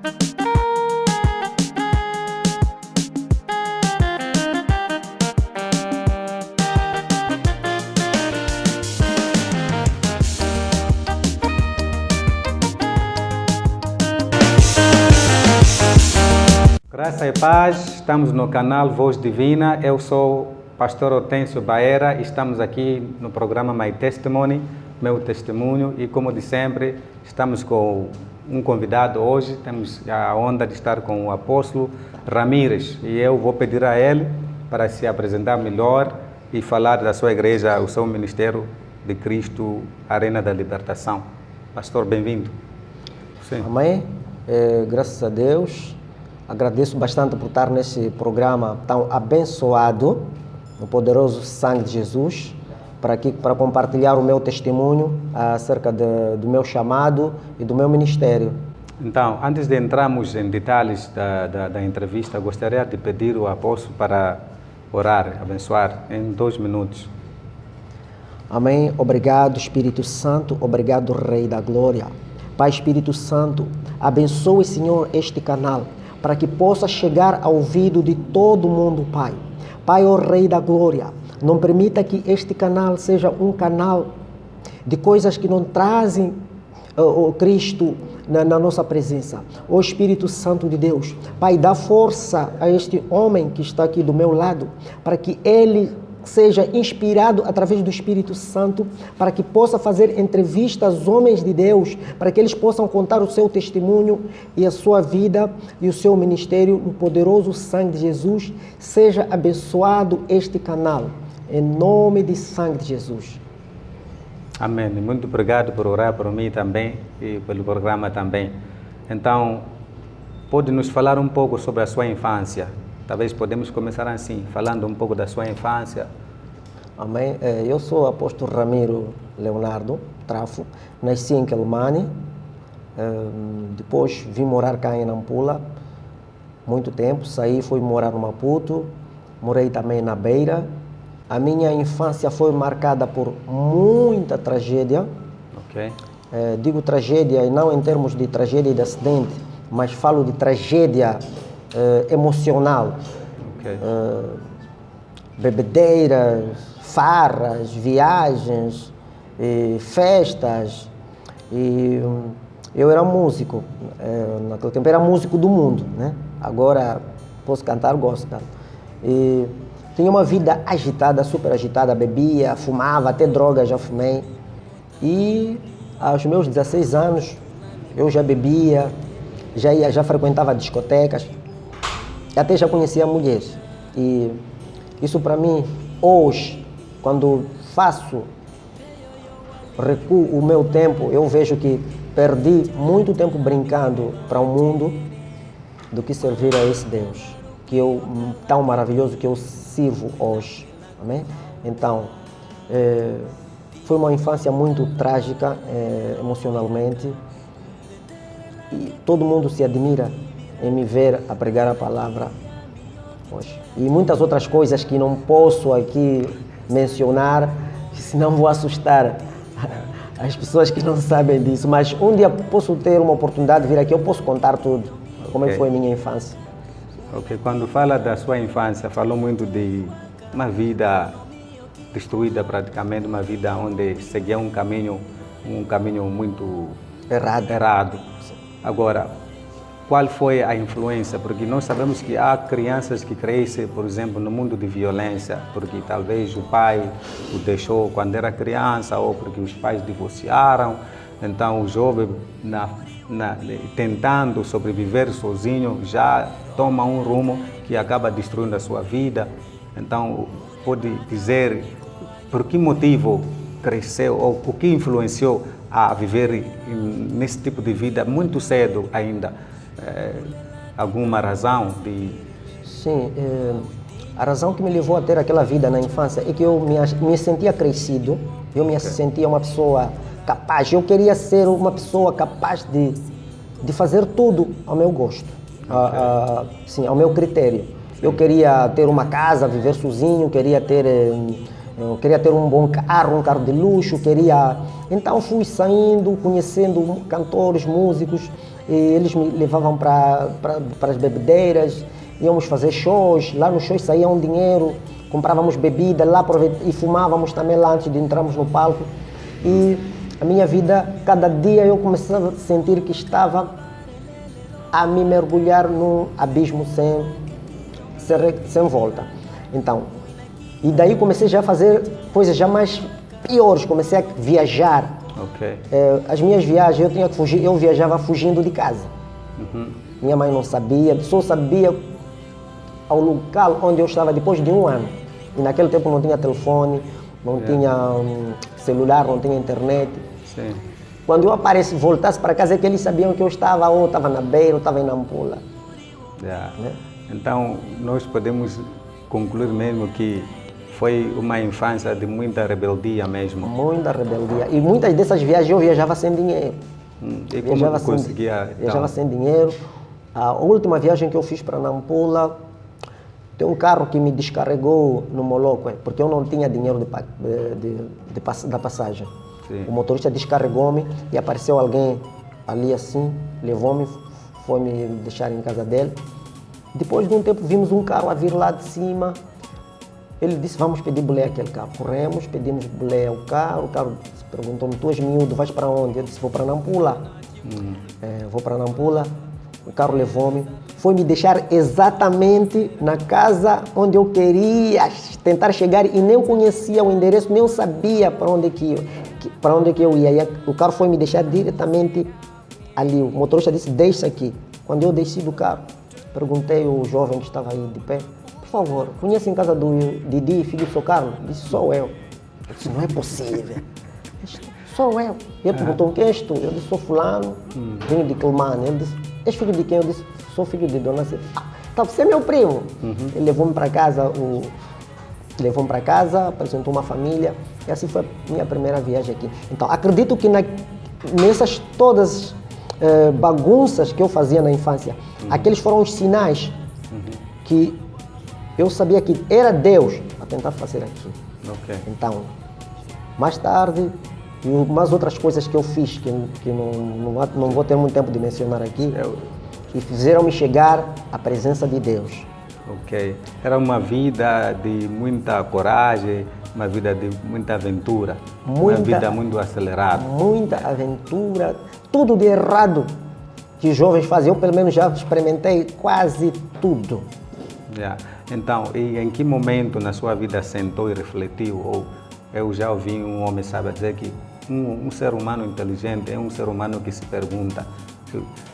Graça e paz, estamos no canal Voz Divina. Eu sou Pastor Hortêncio Baera e estamos aqui no programa My Testimony, Meu Testemunho. E como de sempre, estamos com um convidado hoje. Temos a honra de estar com o apóstolo Ramírez. E eu vou pedir a ele para se apresentar melhor e falar da sua igreja, o seu ministério de Cristo, Arena da Libertação. Pastor, bem-vindo. Sim. Amém. Graças a Deus. Agradeço bastante por estar nesse programa tão abençoado, no poderoso sangue de Jesus, para compartilhar o meu testemunho acerca do meu chamado e do meu ministério. Então, antes de entrarmos em detalhes da entrevista, gostaria de pedir ao apóstolo para orar, abençoar em 2 minutos. Amém. Obrigado, Espírito Santo. Obrigado, Rei da Glória. Pai Espírito Santo, abençoe, Senhor, este canal, para que possa chegar ao ouvido de todo mundo, Pai. Pai, ó Rei da Glória, não permita que este canal seja um canal de coisas que não trazem o Cristo na nossa presença. Ó Espírito Santo de Deus, Pai, dá força a este homem que está aqui do meu lado, para que ele seja inspirado através do Espírito Santo, para que possa fazer entrevistas aos homens de Deus, para que eles possam contar o seu testemunho e a sua vida e o seu ministério no poderoso sangue de Jesus. Seja abençoado este canal, em nome de sangue de Jesus. Amém. Muito obrigado por orar por mim também e pelo programa também. Então, pode nos falar um pouco sobre a sua infância? Talvez podemos começar assim, falando um pouco da sua infância. Amém. Eu sou o apóstolo Ramiro Leonardo Trafo, nasci em Quelimane, depois vim morar cá em Nampula, muito tempo, saí, fui morar no Maputo, morei também na Beira. A minha infância foi marcada por muita tragédia. Okay. Digo tragédia, e não em termos de tragédia de acidente, mas falo de tragédia emocional. Okay. Bebedeiras, farras, viagens, festas. E eu era músico, naquele tempo era músico do mundo, né? Agora posso cantar gospel. E tinha uma vida agitada, super agitada, bebia, fumava, até droga já fumei. E aos meus 16 anos eu já bebia, já frequentava discotecas, até já conhecia mulheres. E isso para mim, hoje, quando recuo o meu tempo, eu vejo que perdi muito tempo brincando para o mundo do que servir a esse Deus, tão maravilhoso que eu sirvo hoje. Amém? Então, foi uma infância muito trágica emocionalmente, e todo mundo se admira em me ver a pregar a palavra hoje. E muitas outras coisas que não posso aqui mencionar, senão vou assustar as pessoas que não sabem disso. Mas um dia posso ter uma oportunidade de vir aqui, eu posso contar tudo, como é que foi a minha infância. Ok, quando fala da sua infância, falou muito de uma vida destruída praticamente, uma vida onde seguia um caminho muito errado. Agora, qual foi a influência? Porque nós sabemos que há crianças que crescem, por exemplo, no mundo de violência, porque talvez o pai o deixou quando era criança, ou porque os pais divorciaram. Então o jovem, tentando sobreviver sozinho, já toma um rumo que acaba destruindo a sua vida. Então, pode dizer por que motivo cresceu, ou o que influenciou a viver nesse tipo de vida muito cedo ainda? Alguma razão? Sim, a razão que me levou a ter aquela vida na infância é que eu me sentia crescido, eu me sentia uma pessoa capaz, eu queria ser uma pessoa capaz de fazer tudo ao meu gosto, sim, ao meu critério. Eu queria ter uma casa, viver sozinho, queria ter Eu queria ter um bom carro, um carro de luxo, queria... Então fui saindo, conhecendo cantores, músicos, e eles me levavam para as bebedeiras, íamos fazer shows, lá nos shows saía um dinheiro, comprávamos bebida lá e fumávamos também lá antes de entrarmos no palco. E a minha vida, cada dia eu começava a sentir que estava a me mergulhar num abismo sem volta. Então, e daí comecei já a fazer coisas já mais piores, comecei a viajar. Ok. As minhas viagens, eu tinha que fugir, eu viajava fugindo de casa. Minha mãe não sabia, só sabia ao local onde eu estava depois de um ano. E naquele tempo não tinha telefone, não tinha celular, não tinha internet. Sim. Quando eu voltasse para casa é que eles sabiam que eu estava ou estava na Beira ou estava em Nampula. Yeah. Então, nós podemos concluir mesmo que foi uma infância de muita rebeldia mesmo. Muita rebeldia. E muitas dessas viagens eu viajava sem dinheiro. E como eu conseguia? Viajava sem dinheiro. A última viagem que eu fiz para Nampula, tem um carro que me descarregou no Moloco, porque eu não tinha dinheiro da passagem. Sim. O motorista descarregou-me e apareceu alguém ali assim, levou-me, foi me deixar em casa dele. Depois de um tempo vimos um carro a vir lá de cima. Ele disse, vamos pedir boleia àquele carro. Corremos, pedimos boleia ao carro. O carro perguntou-me, tu és miúdo, vais para onde? Eu disse, vou para Nampula. Vou para Nampula. O carro levou-me. Foi me deixar exatamente na casa onde eu queria tentar chegar e nem conhecia o endereço, nem sabia para onde que eu ia. E o carro foi me deixar diretamente ali. O motorista disse, deixa aqui. Quando eu desci do carro, perguntei ao jovem que estava aí de pé, por favor, conhece em casa do Didi, filho do seu Carlos? Disse, sou eu. Eu disse, não é possível. Disse, sou eu. Ele perguntou, quem és tu? Eu disse, sou fulano, venho de Quilmane. Ele disse, és filho de quem? Eu disse, sou filho de Dona Cida. Então você é meu primo. Ele levou-me para casa, apresentou uma família, e assim foi a minha primeira viagem aqui. Então, acredito que nessas todas bagunças que eu fazia na infância, aqueles foram os sinais que eu sabia que era Deus a tentar fazer aquilo. Okay. Então, mais tarde, e umas outras coisas que eu fiz, que não vou ter muito tempo de mencionar aqui, que fizeram-me chegar à presença de Deus. Ok. Era uma vida de muita coragem, uma vida de muita aventura, uma vida muito acelerada. Muita aventura, tudo de errado que os jovens fazem. Eu, pelo menos, já experimentei quase tudo. Yeah. Então, e em que momento na sua vida sentou e refletiu? Ou eu já ouvi um homem sábio dizer que um ser humano inteligente é um ser humano que se pergunta.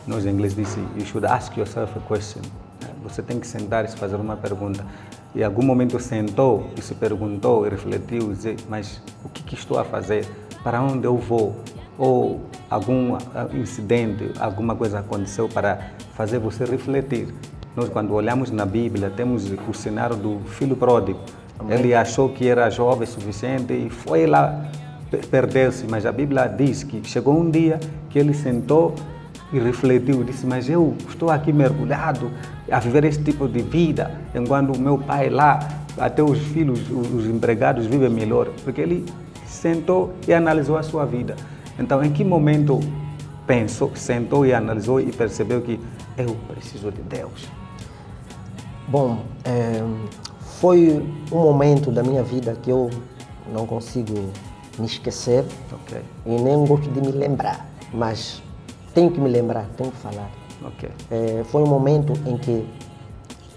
Nós em inglês dizem, you should ask yourself a question. Você tem que sentar e se fazer uma pergunta. E em algum momento sentou e se perguntou e refletiu e dizer, mas o que estou a fazer? Para onde eu vou? Ou algum incidente, alguma coisa aconteceu para fazer você refletir. Nós, quando olhamos na Bíblia, temos o cenário do filho pródigo. Amém. Ele achou que era jovem o suficiente e foi lá perder-se, mas a Bíblia diz que chegou um dia que ele sentou e refletiu, disse, mas eu estou aqui mergulhado a viver esse tipo de vida, enquanto o meu pai lá, até os filhos, os empregados vivem melhor, porque ele sentou e analisou a sua vida. Então, em que momento pensou, sentou e analisou e percebeu que eu preciso de Deus? Bom, foi um momento da minha vida que eu não consigo me esquecer, okay, e nem gosto de me lembrar, mas tenho que me lembrar, tenho que falar. Okay. Foi um momento em que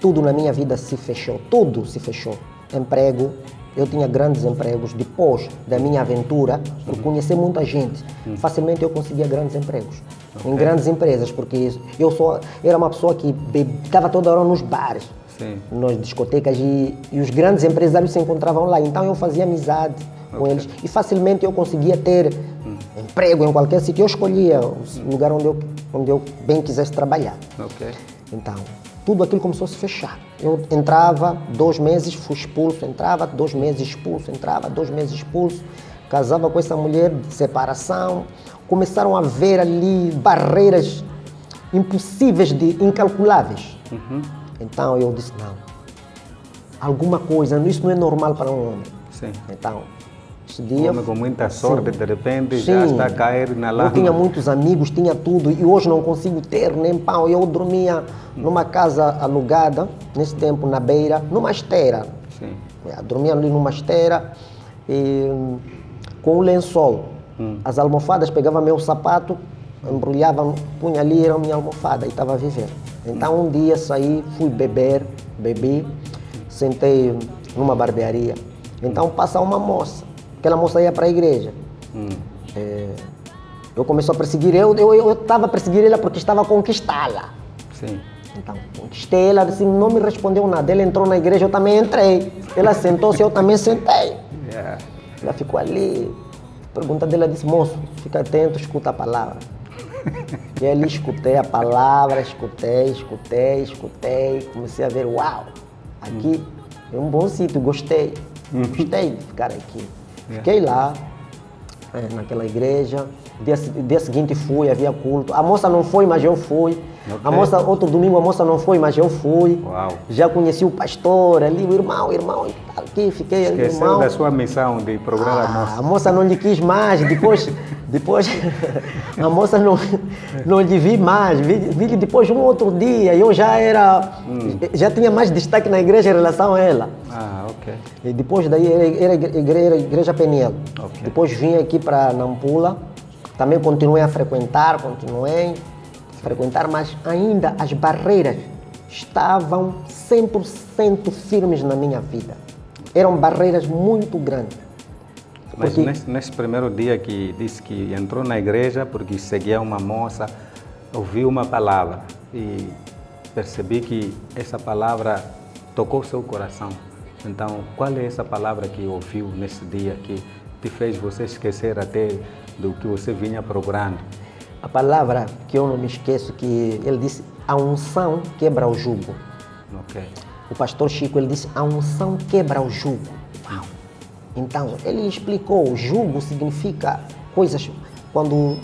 tudo na minha vida se fechou, tudo se fechou. Emprego, eu tinha grandes empregos depois da minha aventura, por conhecer muita gente. Facilmente eu conseguia grandes empregos, em grandes empresas, porque eu era uma pessoa que estava toda hora nos bares, nas discotecas, e os grandes empresários se encontravam lá, então eu fazia amizade com eles e facilmente eu conseguia ter emprego em qualquer sítio. Eu escolhia o lugar onde eu bem quisesse trabalhar. Okay. Então, tudo aquilo começou a se fechar. Eu entrava 2 meses, fui expulso, entrava 2 meses expulso, entrava 2 meses expulso, casava com essa mulher de separação, começaram a haver ali barreiras impossíveis, incalculáveis. Então eu disse, não, alguma coisa, isso não é normal para um homem. Sim. Então, esse dia... Homem com muita sorte, Sim. de repente, Sim. já está a cair na lama. Eu tinha muitos amigos, tinha tudo, e hoje não consigo ter nem pão. Eu dormia numa casa alugada, nesse tempo na beira, numa esteira. Sim. Dormia ali numa esteira, com um lençol. As almofadas, pegava meu sapato, embrulhava, punha ali, era a minha almofada, e estava a viver. Então um dia saí, fui bebi, sentei numa barbearia. Então passa uma moça, aquela moça ia para a igreja. Eu comecei a perseguir, eu estava a perseguir ela porque estava a conquistá-la. Sim. Então, conquistei ela, assim, não me respondeu nada. Ela entrou na igreja, eu também entrei. Ela sentou-se, eu também sentei. Yeah. Ela ficou ali. Pergunta dela, disse, moço, fica atento, escuta a palavra. E ali escutei a palavra, escutei. Comecei a ver, uau, aqui é um bom sítio, gostei. Gostei de ficar aqui. Fiquei lá, naquela igreja. Dia seguinte fui, havia culto. A moça não foi, mas eu fui. Okay. A moça, outro domingo a moça não foi, mas eu fui. Uau. Já conheci o pastor ali, o irmão, aqui, fiquei ali, Esqueceu irmão. da sua missão de procurar a moça. A moça não lhe quis mais, depois a moça não lhe vi mais, vi depois um outro dia, eu já tinha mais destaque na igreja em relação a ela. Ah, ok. E depois daí era a igreja Peniel. Ok. Depois vim aqui para Nampula, também continuei a frequentar, mas ainda as barreiras estavam 100% firmes na minha vida. Eram barreiras muito grandes. Mas Porque- nesse primeiro dia que disse que entrou na igreja porque seguia uma moça, ouviu uma palavra e percebi que essa palavra tocou seu coração. Então, qual é essa palavra que ouviu nesse dia que te fez você esquecer até do que você vinha procurando? A palavra que eu não me esqueço, que ele disse, a unção quebra o jugo. Ok. O pastor Chico, ele disse, a unção quebra o jugo. Uau! Então, ele explicou, jugo significa coisas, quando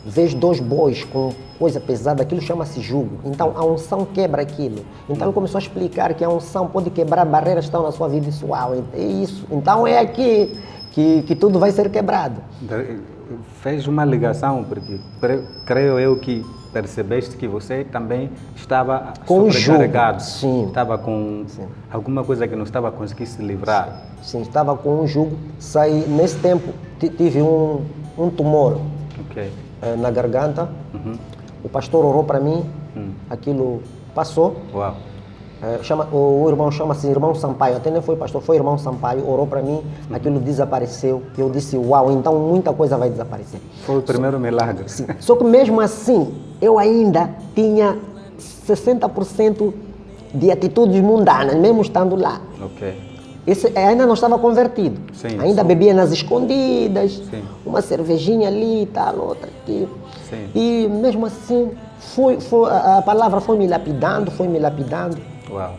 vês dois bois com coisa pesada, aquilo chama-se jugo. Então, a unção quebra aquilo. Então, ele começou a explicar que a unção pode quebrar barreiras que estão na sua vida e disse, uau, é isso. Então, é aqui que tudo vai ser quebrado. Fez uma ligação, porque creio eu que percebeste que você também estava Com o sobrecarregado. jugo, sim. Estava com alguma coisa que não estava a conseguir se livrar. Sim, estava com um jugo. Saí, nesse tempo, tive um tumor Ok. na garganta. O pastor orou para mim, aquilo passou. Uau. O irmão chama-se Irmão Sampaio, até nem foi pastor, foi Irmão Sampaio, orou para mim, aquilo desapareceu. Eu disse, uau, então muita coisa vai desaparecer. Foi o primeiro milagre. Sim. Só que mesmo assim, eu ainda tinha 60% de atitudes mundanas, mesmo estando lá. Ok. Ainda não estava convertido. Sim, Ainda sim. bebia nas escondidas, Sim. uma cervejinha ali, tal, outra aqui. Sim. E mesmo assim, a palavra foi me lapidando. Uau.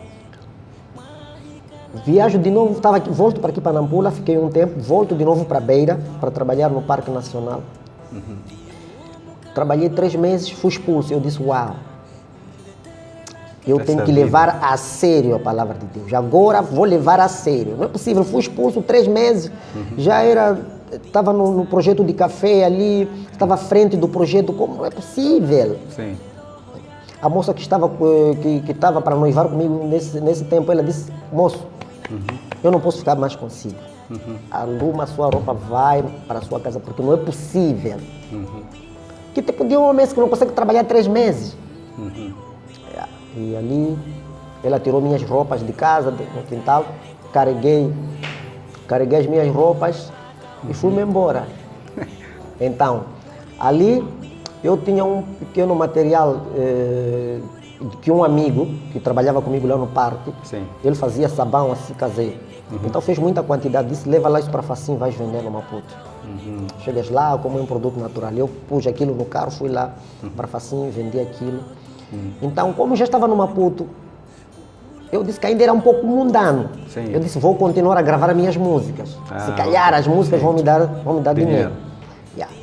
Viajo de novo, volto para aqui para Nampula, fiquei um tempo, volto de novo para Beira, para trabalhar no Parque Nacional. Trabalhei 3 meses, fui expulso. Eu disse, uau, eu Essa tenho que vida. levar a sério a palavra de Deus. Agora vou levar a sério. Não é possível, fui expulso 3 meses, estava no projeto de café ali, estava à frente do projeto, como não é possível? Sim. A moça que estava para noivar comigo nesse tempo, ela disse, moço, eu não posso ficar mais consigo. Arruma a sua roupa, vai para a sua casa, porque não é possível. Que tipo de homem é esse que não consegue trabalhar 3 meses? E ali, ela tirou minhas roupas de casa, no quintal, carreguei as minhas roupas e fui-me embora. Então, ali eu tinha um pequeno material que um amigo que trabalhava comigo lá no parque, Sim. ele fazia sabão assim caseiro. Então fez muita quantidade, disse, leva lá isso para Facim, vais vender no Maputo. Chegas lá, como é um produto natural. Eu pus aquilo no carro, fui lá para Facim, vendi aquilo. Então, como já estava no Maputo, eu disse que ainda era um pouco mundano. Sim. Eu disse, vou continuar a gravar as minhas músicas. Se calhar as músicas vão me dar dinheiro.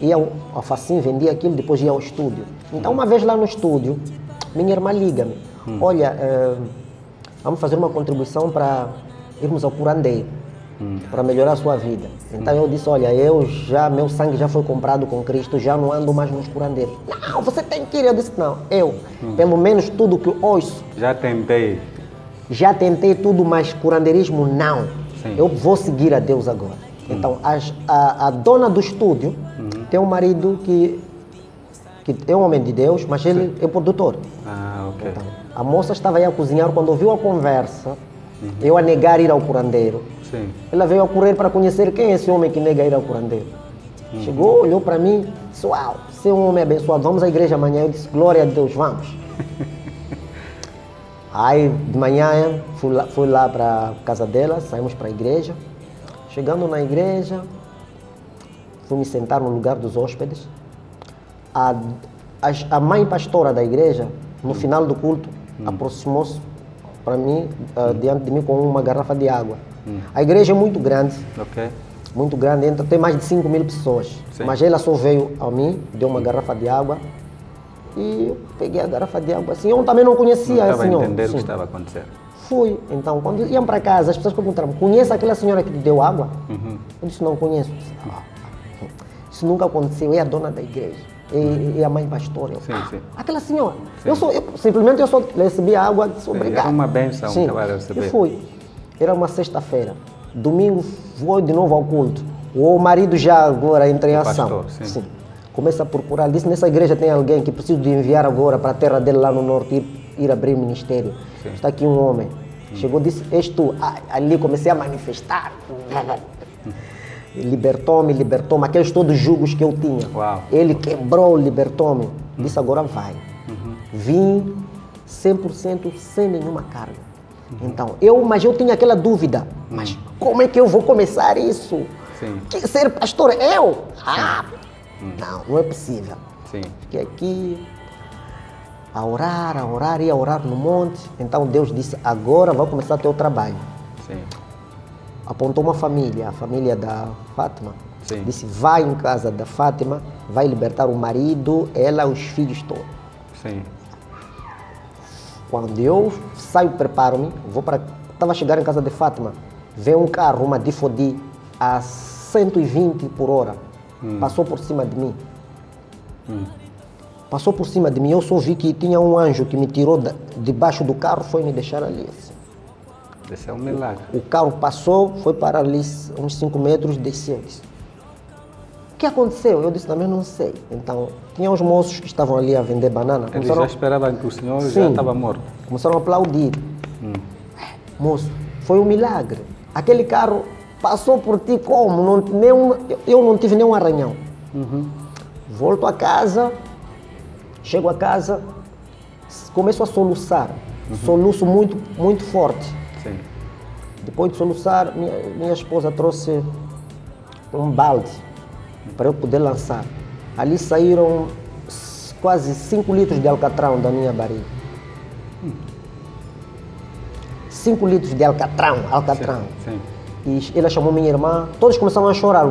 Ia ao Facim, vendia aquilo, depois ia ao estúdio. Então, uma vez lá no estúdio, minha irmã liga-me. Olha, vamos fazer uma contribuição para irmos ao curandeiro. para melhorar a sua vida. Então eu disse, olha, meu sangue já foi comprado com Cristo, já não ando mais nos curandeiros. Não, você tem que ir. Eu disse, não, pelo menos tudo que eu ouço. Já tentei tudo, mas curandeirismo não. Sim. Eu vou seguir a Deus agora. Então, a dona do estúdio tem um marido que é um homem de Deus, mas ele é produtor. Ok. Então, a moça estava aí a cozinhar, quando ouviu a conversa, eu a negar ir ao curandeiro. Sim. Ela veio a correr para conhecer quem é esse homem que nega ir ao curandeiro. Chegou, olhou para mim, disse, uau, você é um homem abençoado, vamos à igreja amanhã. Eu disse, glória a Deus, vamos. Aí de manhã fui lá para a casa dela, saímos para a igreja. Chegando na igreja, fui me sentar no lugar dos hóspedes. A mãe pastora da igreja, no final do culto, aproximou-se para mim, diante de mim, com uma garrafa de água. A igreja é muito grande, muito grande, tem mais de 5.000 pessoas. Sim. Mas ela só veio a mim, deu uma garrafa de água. E eu peguei a garrafa de água assim. Eu também não conhecia a senhora. Estava a entender o que estava acontecendo. Fui. Então, quando iam para casa, as pessoas perguntaram, conhece aquela senhora que te deu água? Eu disse, não conheço. Isso nunca aconteceu. É a dona da igreja. É a mãe pastora. Sim. Aquela senhora. Eu simplesmente só recebi a água e disse, obrigado. Era uma bênção que sim. estava a receber. Eu fui. Era uma sexta-feira. Domingo, vou de novo ao culto. O marido já agora entra em ação. Pastor, sim. Começa a procurar, disse, nessa igreja tem alguém que preciso de enviar agora para a terra dele lá no norte, ir abrir ministério. Sim. Está aqui um homem. Chegou, disse, és tu. Ali comecei a manifestar. Libertou-me, aqueles todos os julgos que eu tinha. Uau. Ele quebrou, libertou-me. Disse, agora vai. Vim 100% sem nenhuma carga. Então, mas eu tinha aquela dúvida. Mas como é que eu vou começar isso? Sim. Ser pastor, eu? Não é possível. Sim. Fiquei aqui a orar, ia orar no monte. Então Deus disse, agora vai começar o teu trabalho. Sim. Apontou uma família, a família da Fátima. Sim. Disse, vai em casa da Fátima, vai libertar o marido, ela, os filhos todos. Sim. Quando eu saio, preparo-me, estava a chegar em casa de Fátima, vem um carro, uma Difodi, a 120 por hora. Passou por cima de mim. Passou por cima de mim. Eu só vi que tinha um anjo que me tirou debaixo do carro, foi me deixar ali. Assim. Esse é um milagre. O carro passou, foi para ali uns 5 metros, desceu. Disse, o que aconteceu? Eu disse, também não sei. Então, tinha uns moços que estavam ali a vender banana. Eles já esperavam que o senhor já estava morto. Começaram a aplaudir. Moço, foi um milagre. Aquele carro passou por ti como? Eu não tive nenhum arranhão. Volto a casa, chego a casa, começo a soluçar. Soluço muito, muito forte. Sim. Depois de soluçar, minha esposa trouxe um balde para eu poder lançar. Ali saíram quase 5 litros de alcatrão da minha barriga. 5 litros de alcatrão. Sim. E ela chamou minha irmã, todos começaram a chorar,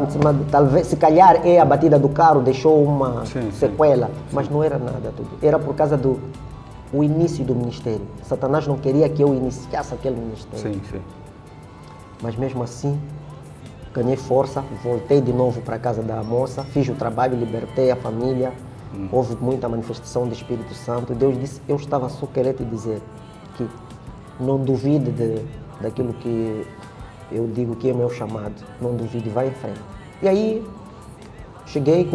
talvez, se calhar a batida do carro deixou uma sequela, mas não era nada tudo. Era por causa do início do ministério. Satanás não queria que eu iniciasse aquele ministério. Sim. Mas mesmo assim, ganhei força, voltei de novo para a casa da moça, fiz o trabalho, libertei a família, houve muita manifestação do Espírito Santo. Deus disse, eu estava só querendo te dizer que não duvide daquilo que eu digo que é meu chamado, não duvide, vai em frente. E aí, cheguei,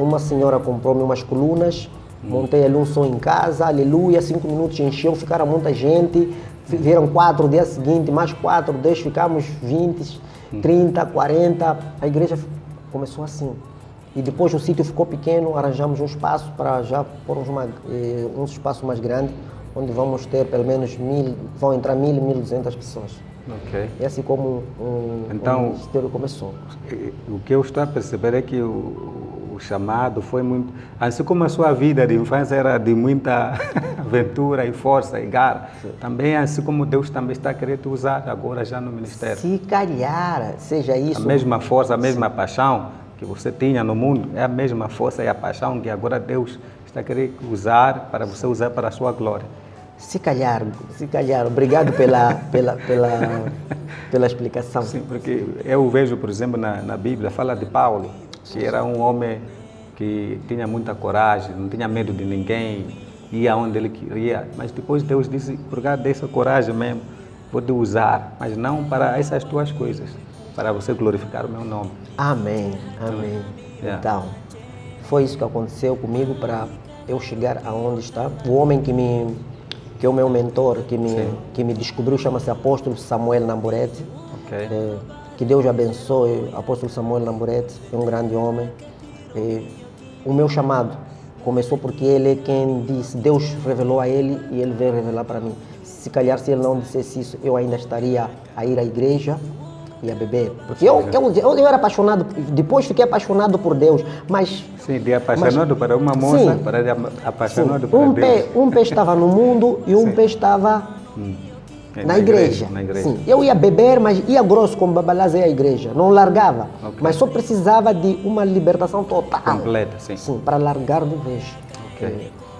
uma senhora comprou-me umas colunas, montei ali um som em casa, aleluia, 5 minutos encheu, ficaram muita gente, vieram 4, dia seguinte, mais 4, 10, ficamos 20, 30, 40, a igreja começou assim. E depois o sítio ficou pequeno, arranjamos um espaço para já pôr um espaço mais grande, onde vamos ter pelo menos vão entrar 1.000, 1.200 pessoas. Ok. É assim como Então, o ministério começou. O que eu estou a perceber é que o chamado foi muito... Assim como a sua vida de infância era de muita aventura e força e garra, também assim como Deus também está querendo usar agora já no ministério. Se calhar seja isso... A mesma força, a mesma paixão que você tinha no mundo, é a mesma força e a paixão que agora Deus está querendo usar para você usar para a sua glória. Se calhar, obrigado pela explicação. Sim, porque eu vejo, por exemplo, na Bíblia, fala de Paulo, que era um homem que tinha muita coragem, não tinha medo de ninguém, ia onde ele queria, mas depois Deus disse, por causa dessa coragem mesmo, pode usar, mas não para essas tuas coisas, para você glorificar o meu nome. Amém, amém. Yeah. Então, foi isso que aconteceu comigo para eu chegar aonde está. O homem que é o meu mentor, que me descobriu, chama-se Apóstolo Samuel Namburete. Okay. Que Deus abençoe. Apóstolo Samuel Namburete é um grande homem. O meu chamado começou porque ele é quem disse, Deus revelou a ele e ele veio revelar para mim. Se calhar, se ele não dissesse isso, eu ainda estaria a ir à igreja e a beber. Porque eu era apaixonado, depois fiquei apaixonado por Deus, mas... Sim, de apaixonado para uma moça, para de apaixonado para Deus. Um pé estava no mundo e um pé estava na igreja. Sim, eu ia beber, mas ia grosso como Babalás é a igreja, não largava, mas só precisava de uma libertação total. Completa, sim. Sim, para largar de vez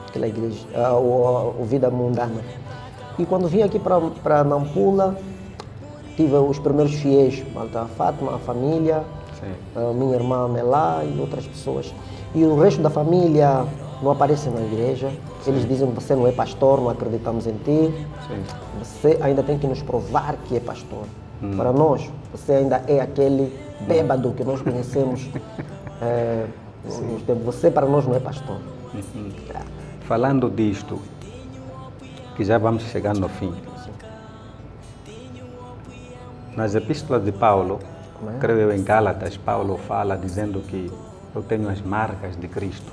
aquela igreja, a vida mundana. E quando vim aqui para Nampula, tive os primeiros fiéis, a Fátima, a família, a minha irmã Melá e outras pessoas. E o resto da família não aparece na igreja. Eles dizem que você não é pastor, não acreditamos em ti. Sim. Você ainda tem que nos provar que é pastor. Para nós, você ainda é aquele bêbado que nós conhecemos. Você para nós não é pastor. Falando disto, que já vamos chegar no fim. Nas epístolas de Paulo, creio eu em Gálatas, Paulo fala dizendo que eu tenho as marcas de Cristo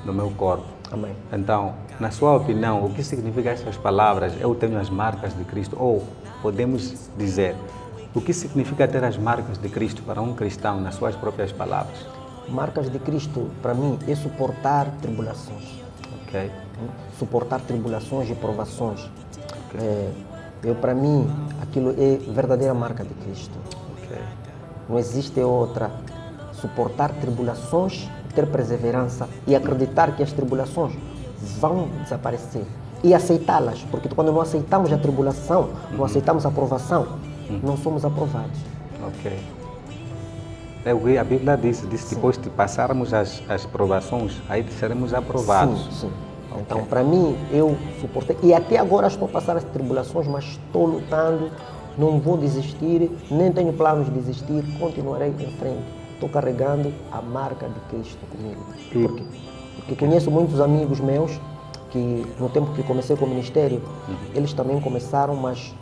no meu corpo. Amém. Então, na sua opinião, o que significa essas palavras, eu tenho as marcas de Cristo? Ou podemos dizer, o que significa ter as marcas de Cristo para um cristão, nas suas próprias palavras? Marcas de Cristo, para mim, é suportar tribulações. Ok. Suportar tribulações e provações. Para mim, aquilo é verdadeira marca de Cristo. Okay. Não existe outra. Suportar tribulações, ter perseverança e acreditar que as tribulações vão desaparecer. E aceitá-las, porque quando não aceitamos a tribulação, não aceitamos a provação, não somos aprovados. Ok. A Bíblia diz que depois de passarmos as provações, aí seremos aprovados. Sim. Okay. Então, para mim, eu suportei. E até agora estou a passar as tribulações, mas estou lutando, não vou desistir, nem tenho planos de desistir, continuarei em frente. Estou carregando a marca de Cristo comigo. Por quê? Porque conheço muitos amigos meus que, no tempo que comecei com o ministério, eles também começaram, mas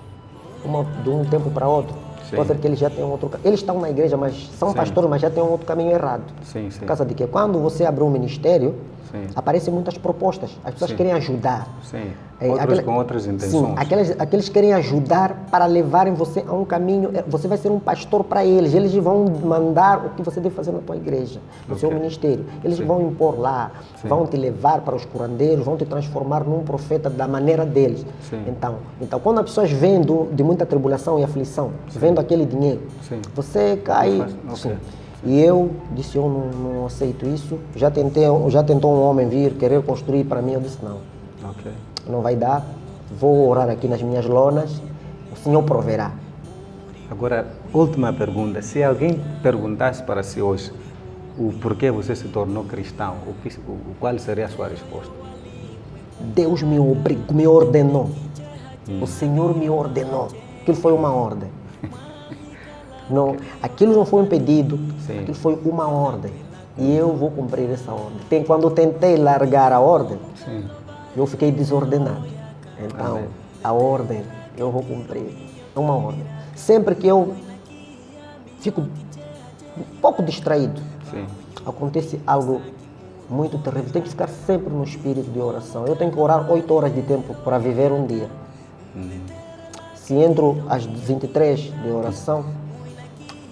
de um tempo para outro. Pode ser que eles já tenham outro caminho. Eles estão na igreja, mas são pastores, mas já têm um outro caminho errado. Sim. Por causa de que quando você abre um ministério, aparecem muitas propostas. As pessoas querem ajudar. Sim. Outros com outras intenções. Sim, aqueles querem ajudar para levarem você a um caminho. Você vai ser um pastor para eles. Eles vão mandar o que você deve fazer na tua igreja, no seu ministério. Eles vão impor lá, vão te levar para os curandeiros, vão te transformar num profeta da maneira deles. Então, quando as pessoas vêm de muita tribulação e aflição, vendo aquele dinheiro, você cai. E eu disse, eu não aceito isso. Já tentou um homem vir querer construir para mim, eu disse não. Não vai dar. Vou orar aqui nas minhas lonas. O Senhor proverá. Agora, última pergunta. Se alguém perguntasse para si hoje o porquê você se tornou cristão, qual seria a sua resposta? Deus me ordenou. O Senhor me ordenou. Aquilo foi uma ordem. Não, aquilo não foi um pedido, aquilo foi uma ordem. E eu vou cumprir essa ordem. Quando eu tentei largar a ordem, eu fiquei desordenado. Então, a ordem eu vou cumprir. É uma ordem. Sempre que eu fico um pouco distraído, acontece algo muito terrível. Tem que ficar sempre no espírito de oração. Eu tenho que orar 8 horas de tempo para viver um dia. Se entro às 23 de oração,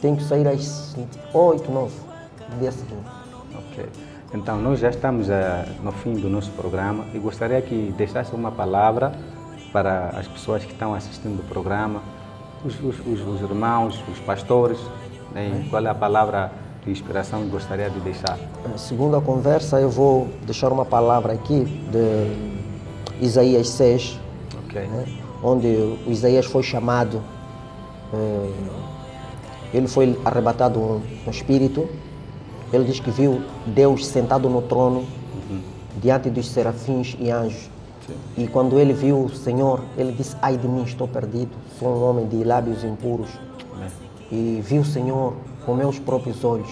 tenho que sair às 8, 9 do dia seguinte. Ok. Então, nós já estamos no fim do nosso programa e gostaria que deixasse uma palavra para as pessoas que estão assistindo o programa, os irmãos, os pastores, né? Qual é a palavra de inspiração que gostaria de deixar? Segundo a conversa, eu vou deixar uma palavra aqui Isaías 6, Ok. né, onde o Isaías foi chamado, ele foi arrebatado no espírito. Ele diz que viu Deus sentado no trono, diante dos serafins e anjos. Sim. E quando ele viu o Senhor, ele disse: ai de mim, estou perdido, sou um homem de lábios impuros. Amém. E viu o Senhor com meus próprios olhos.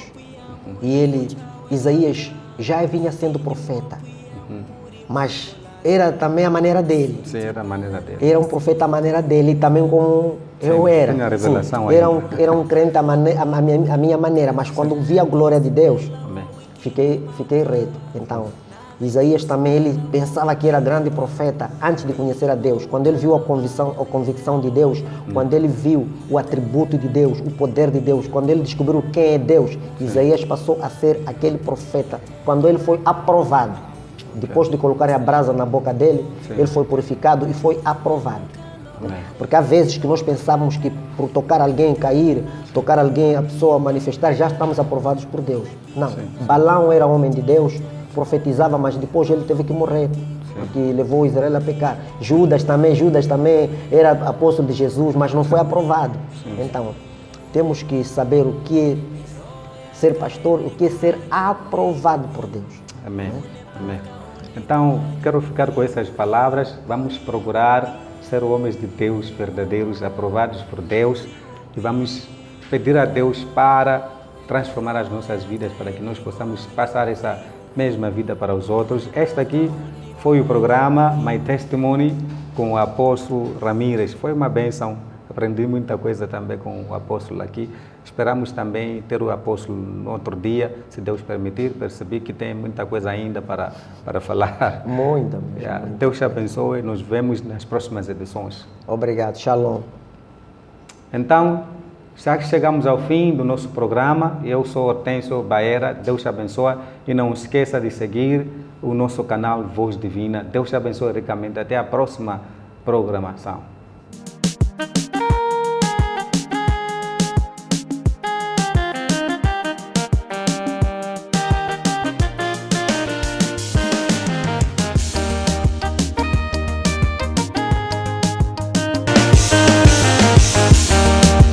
E ele, Isaías, já vinha sendo profeta, mas era também a maneira dele. Sim, era a maneira dele. Era um profeta à maneira dele, também como eu era. tinha a revelação Sim, ainda. era um crente à minha maneira, mas quando vi a glória de Deus, Amém. fiquei reto. Então, Isaías também, ele pensava que era grande profeta antes de conhecer a Deus. Quando ele viu a convicção de Deus, quando ele viu o atributo de Deus, o poder de Deus, quando ele descobriu quem é Deus, Isaías passou a ser aquele profeta. Quando ele foi aprovado, depois de colocar a brasa na boca dele, ele foi purificado e foi aprovado. Amém. Porque há vezes que nós pensamos que por tocar alguém cair, tocar alguém, a pessoa manifestar, já estamos aprovados por Deus. Não. Balaão era homem de Deus, profetizava, mas depois ele teve que morrer, porque levou Israel a pecar. Judas também era apóstolo de Jesus, mas não foi aprovado. Então, temos que saber o que é ser pastor, o que é ser aprovado por Deus. Amém. Amém. Então, quero ficar com essas palavras. Vamos procurar ser homens de Deus verdadeiros, aprovados por Deus, e vamos pedir a Deus para transformar as nossas vidas, para que nós possamos passar essa mesma vida para os outros. Este aqui foi o programa My Testimony com o apóstolo Ramírez. Foi uma bênção. Aprendi muita coisa também com o apóstolo aqui. Esperamos também ter o apóstolo no outro dia, se Deus permitir. Percebi que tem muita coisa ainda para falar. Muita. Deus te abençoe. Nos vemos nas próximas edições. Obrigado. Shalom. Então, já que chegamos ao fim do nosso programa, eu sou Hortêncio Baera. Deus te abençoe. E não esqueça de seguir o nosso canal Voz Divina. Deus te abençoe ricamente. Até a próxima programação.